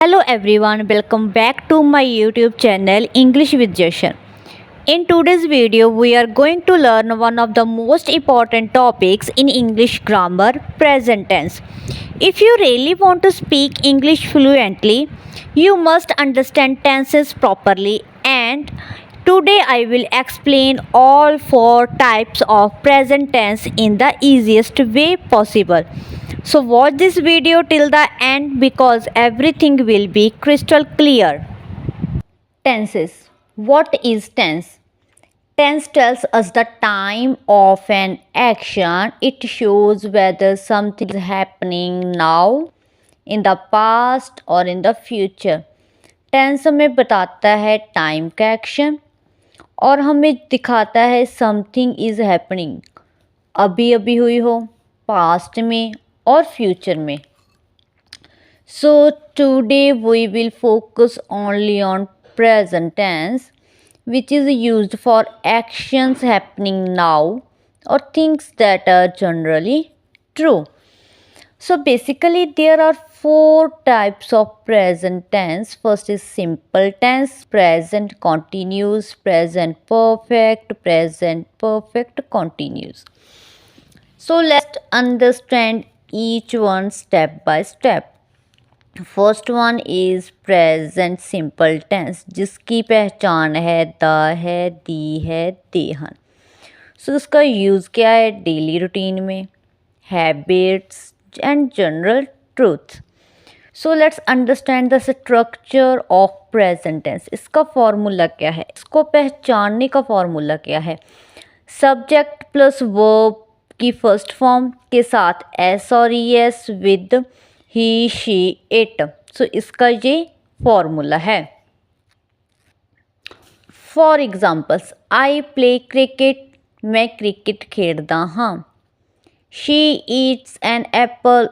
Hello everyone, welcome back to my YouTube channel English with Jashan. In today's video, we are going to learn one of the most important topics in English grammar, present tense. If you really want to speak English fluently, you must understand tenses properly, and today I will explain all four types of present tense in the easiest way possible. So watch this video till the end because everything will be crystal clear. Tenses. What is tense? Tense tells us the time of an action. It shows whether something is happening now, in the past or in the future. Tense हमें बताता है time का action और हमें दिखाता है something is happening, अभी अभी हुई हो, पास्ट में और फ्यूचर में. So today we will focus only on present tense, which is used for actions happening now or things that are generally true. So basically there are four types of present tense. First is simple tense, present continuous, present perfect continuous. So let's understand each one step by step. First one is present simple tense, जिसकी पहचान है the है, दी है, दे हन. सो इसका use क्या है daily routine में, habits and general truth. So let's understand the structure of present tense. इसका फॉर्मूला क्या है, इसको पहचानने का फॉर्मूला क्या है. सब्जेक्ट प्लस वर्ब की फर्स्ट फॉर्म के साथ एस और E S with he she it. So इसका ये फॉर्मूला है. For examples, I play cricket, मैं क्रिकेट खेलदा हाँ. शी ईट्स एन एप्पल,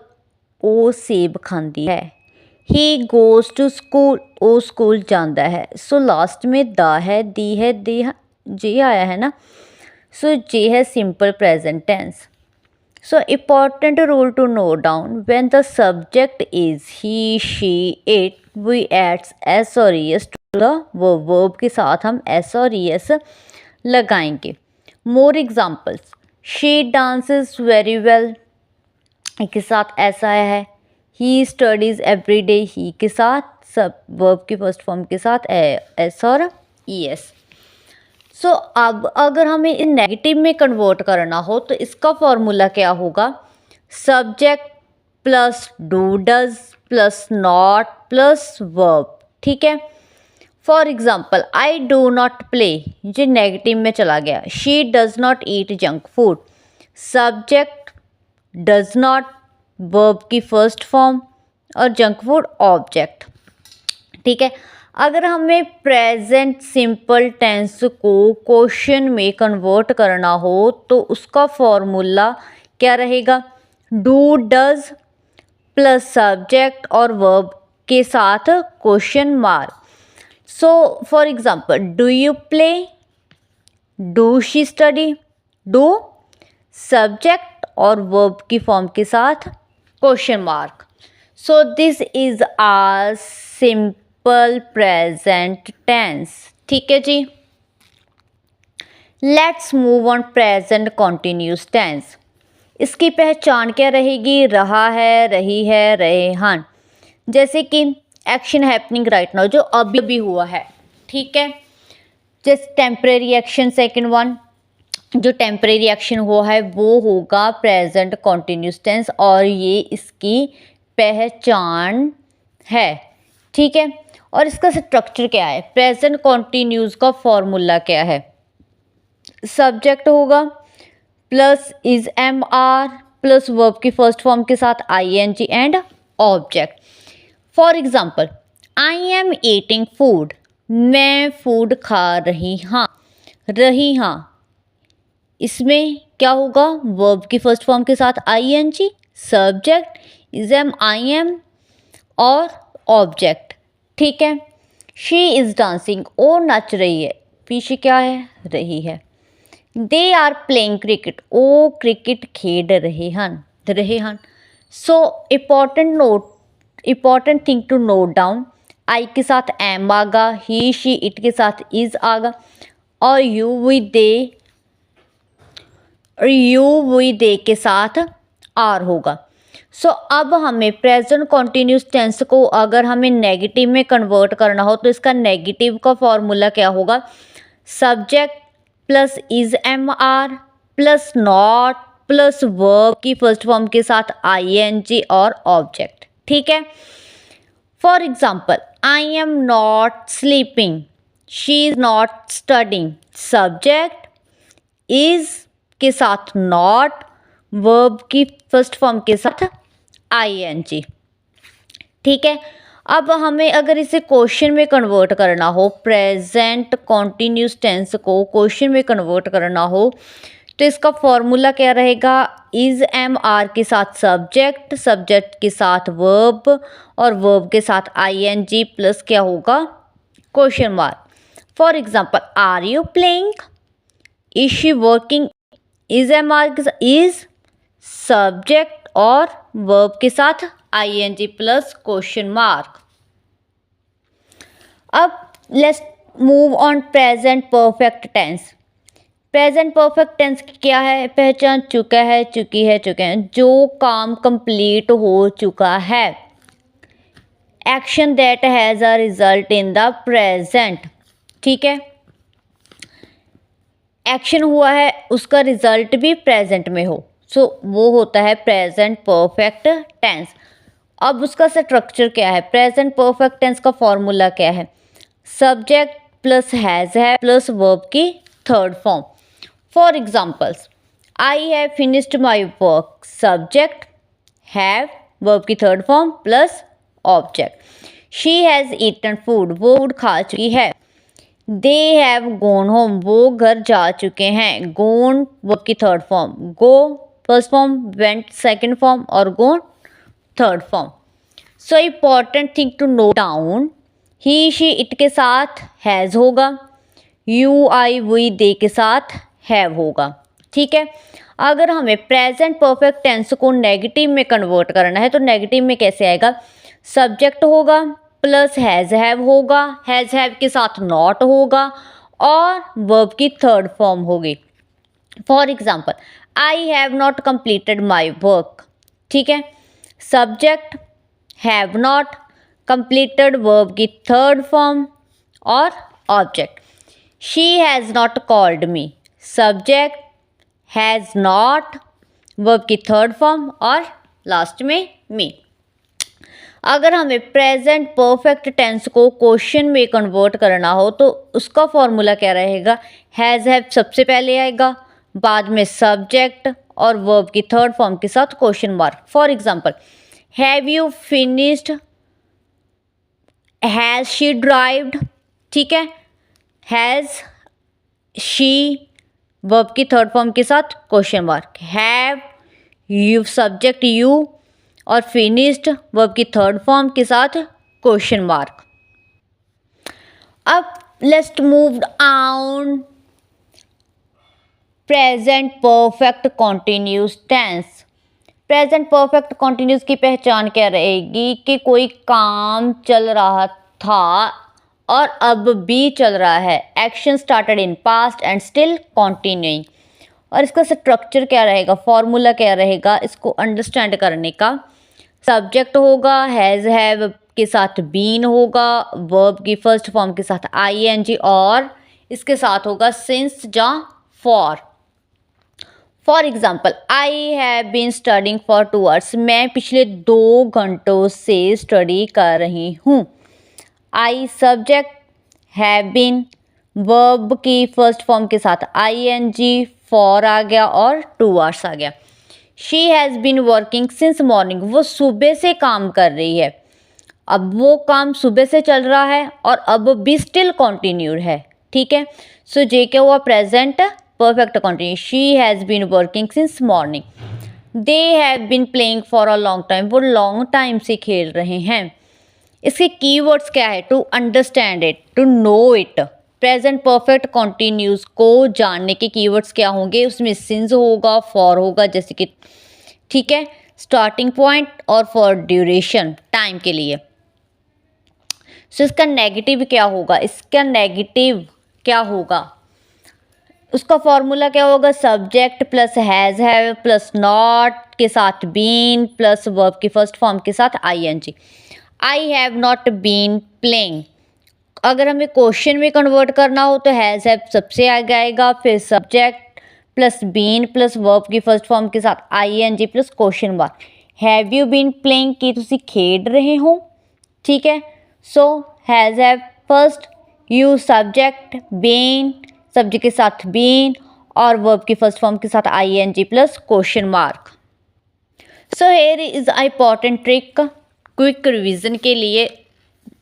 वो सेब खांदी है. ही गोज़ टू स्कूल, वो स्कूल जाता है. सो लास्ट में द है, दी है, दे जे आया है ना. सो जे है simple present tense. So important rule to note down, when the subject is he, she, it, we add s और es to the verb. verb के साथ हम s और es लगाएंगे. More examples, she dances very well के साथ s आया है. He studies every day, he के साथ सब verb की फर्स्ट फॉर्म के साथ s और es. सो अब अगर हमें इन नेगेटिव में कन्वर्ट करना हो तो इसका फॉर्मूला क्या होगा. Subject plus do does plus not plus verb. ठीक है. For example, I do not play, ये नेगेटिव में चला गया. She does not eat junk food. Subject does not, verb की फर्स्ट फॉर्म और जंक फूड ऑब्जेक्ट. ठीक है. अगर हमें प्रेजेंट सिंपल टेंस को क्वेश्चन में कन्वर्ट करना हो तो उसका फॉर्मूला क्या रहेगा. डू डज प्लस सब्जेक्ट और वर्ब के साथ question mark. So for example, do you play, do she study, do subject और वर्ब की फॉर्म के साथ question mark. So this is our simple present tense. ठीक है जी. Let's move on present continuous tense. इसकी पहचान क्या रहेगी. रहा है, रही है, रहे हन. जैसे कि एक्शन हैपनिंग राइट नाउ, जो अभी भी हुआ है. ठीक है. जैसे टेम्परेरी एक्शन सेकेंड वन, जो टेम्परेरी एक्शन हुआ है वो होगा प्रेजेंट कॉन्टिन्यूस टेंस और ये इसकी पहचान है. ठीक है. और इसका स्ट्रक्चर क्या है. प्रेजेंट कॉन्टिन्यूस का फॉर्मूला क्या है. सब्जेक्ट होगा plus is am are plus verb की फर्स्ट फॉर्म के साथ I N G and object. For example, I am eating food, मैं फूड खा रही हाँ. रही हाँ, इसमें क्या होगा. वर्ब की फर्स्ट फॉर्म के साथ I N G, subject is am I am और ऑब्जेक्ट. ठीक है. शी इज़ डांसिंग, वो नाच रही है. पीछे क्या है, रही है. दे आर प्लेइंग क्रिकेट, वो क्रिकेट खेल रहे हन. So important note important thing to note down, I के साथ एम आगा, ही शी इट के साथ इज आगा, और यू वी दे के साथ आर होगा। सो अब हमें प्रेजेंट कॉन्टिन्यूस टेंस को अगर हमें नेगेटिव में कन्वर्ट करना हो तो इसका नेगेटिव का फॉर्मूला क्या होगा, subject plus is am are plus not plus verb की फर्स्ट फॉर्म के साथ आई एन जी और ऑब्जेक्ट। ठीक है, for example I am not sleeping, she is not studying, subject is के साथ नॉट, वर्ब की फर्स्ट फॉर्म के साथ आई एन जी। ठीक है, अब हमें अगर इसे क्वेश्चन में कन्वर्ट करना हो, प्रेजेंट कॉन्टिन्यूस टेंस को क्वेश्चन में कन्वर्ट करना हो तो इसका फॉर्मूला क्या रहेगा, इज एम आर के साथ सब्जेक्ट, सब्जेक्ट के साथ वर्ब और वर्ब के साथ आई एन जी प्लस क्या होगा, question mark. For example are you playing, is she working, is am are के साथ इज, सब्जेक्ट और वर्ब के साथ I N G plus question mark. अब let's move on present perfect tense. Present perfect tense क्या है, पहचान, चुका है, चुकी है, चुके हैं, जो काम कंप्लीट हो चुका है, action that has a result in the present. ठीक है, एक्शन हुआ है उसका रिजल्ट भी प्रेजेंट में हो, सो वो होता है प्रेजेंट परफेक्ट टेंस। अब उसका स्ट्रक्चर क्या है, प्रेजेंट परफेक्ट टेंस का फॉर्मूला क्या है, सब्जेक्ट प्लस हैज़ है प्लस वर्ब की third form. For examples I have finished my work, subject have, verb की third form plus object. She has eaten food, वो फूड खा चुकी है। दे हैव गोन होम, वो घर जा चुके हैं, गोन वर्ब की third form, go first form, went second form और gone third form. So important thing to note down, he she it के साथ हैज़ होगा, यू आई वी दे के साथ हैव होगा। ठीक है, अगर हमें प्रेजेंट परफेक्ट टेंस को नेगेटिव में कन्वर्ट करना है तो नेगेटिव में कैसे आएगा, सब्जेक्ट होगा प्लस हैज़ हैव होगा, हैज़ हैव के साथ नॉट होगा और वर्ब की थर्ड फॉर्म होगी। For example I have not completed my work. ठीक है, subject have not, completed verb की थर्ड फॉर्म और object. She has not called me, subject has not, verb की थर्ड फॉर्म और लास्ट में मी। अगर हमें प्रेजेंट परफेक्ट टेंस को क्वेश्चन में कन्वर्ट करना हो तो उसका फॉर्मूला क्या रहेगा, हैज़ हैव सबसे पहले आएगा, बाद में सब्जेक्ट और वर्ब की थर्ड फॉर्म के साथ question mark. For example have you finished, has she drived. ठीक है, हैज़ शी वर्ब की थर्ड फॉर्म के साथ question mark, have you subject you और फिनिश्ड वर्ब की थर्ड फॉर्म के साथ क्वेश्चन मार्क। अब let's move on present perfect continuous tense. Present perfect continuous की पहचान क्या रहेगी कि कोई काम चल रहा था और अब भी चल रहा है, action started in past and still continuing. और इसका स्ट्रक्चर क्या रहेगा, फॉर्मूला क्या रहेगा इसको अंडरस्टैंड करने का, सब्जेक्ट होगा हैज़ हैव के साथ बीन होगा, वर्ब की फर्स्ट फॉर्म के साथ आई एन जी और इसके साथ होगा सिंस या for. For example I have been studying for 2 hours, मैं पिछले 2 घंटों से स्टडी कर रही हूँ। I subject, have been verb की फर्स्ट फॉर्म के साथ आई एन जी, फॉर आ गया और 2 आवर्स आ गया। She has been working since morning, वो सुबह से काम कर रही है, अब वो काम सुबह से चल रहा है और अब भी स्टिल कॉन्टिन्यूड है। ठीक है, सो जे क्या हुआ, present perfect continue. She has been working since morning. They have been playing for a long time, वो लॉन्ग टाइम से खेल रहे हैं। इसके कीवर्ड्स क्या है, to understand it, to know it. Present perfect continuous को जानने के कीवर्ड्स क्या होंगे, उसमें सिंस होगा, फॉर होगा जैसे कि, ठीक है, स्टार्टिंग पॉइंट और फॉर ड्यूरेशन, टाइम के लिए। सो इसका नेगेटिव क्या होगा, इसका नेगेटिव क्या होगा, उसका फॉर्मूला क्या होगा, subject plus has have plus not के साथ बीन प्लस वर्ब की फर्स्ट फॉर्म के साथ I N G. I have not been playing, अगर हमें क्वेश्चन में कन्वर्ट करना हो तो हैज़ हैव सबसे आगे आएगा, फिर subject plus been plus verb की फर्स्ट फॉर्म के साथ I N G plus question mark. Have you been playing, कि तुसी खेड रहे हो, ठीक है। So has have first, you subject, been subject के साथ बीन और वर्ब की फर्स्ट फॉर्म के साथ I N G plus question mark. So here is a important trick quick revision के लिए।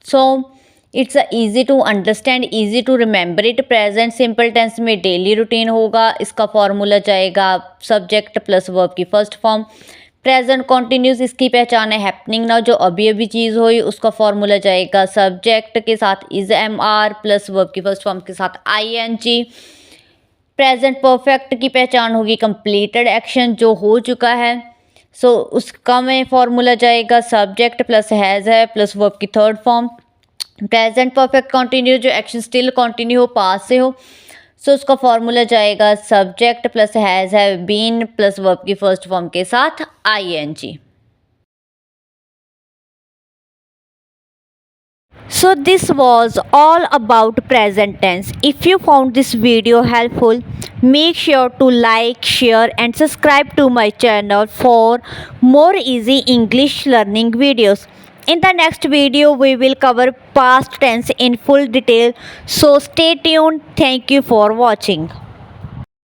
So it's easy to understand, easy to remember it. Present simple tense में daily routine होगा, इसका फॉर्मूला जाएगा सब्जेक्ट प्लस वर्ब की first form. Present continuous, इसकी पहचान है हैपनिंग नाउ, जो अभी अभी चीज़ हुई, उसका फॉर्मूला जाएगा सब्जेक्ट के साथ is am are plus verb की फर्स्ट फॉर्म के साथ I N G. Present perfect की पहचान होगी कंप्लीटेड एक्शन, जो हो चुका है। सो उसका में फॉर्मूला जाएगा सब्जेक्ट प्लस हैज़ है प्लस वर्ब की third form. Present perfect continue, जो एक्शन स्टिल कंटिन्यू हो, पास से हो, सो उसका फॉर्मूला जाएगा subject plus has have been plus verb की फर्स्ट फॉर्म के साथ I N G. So this was all about present tense. If you found this video helpful, make sure to like, share and subscribe to my channel for more easy English learning videos. In the next video, we will cover past tense in full detail. So stay tuned. Thank you for watching.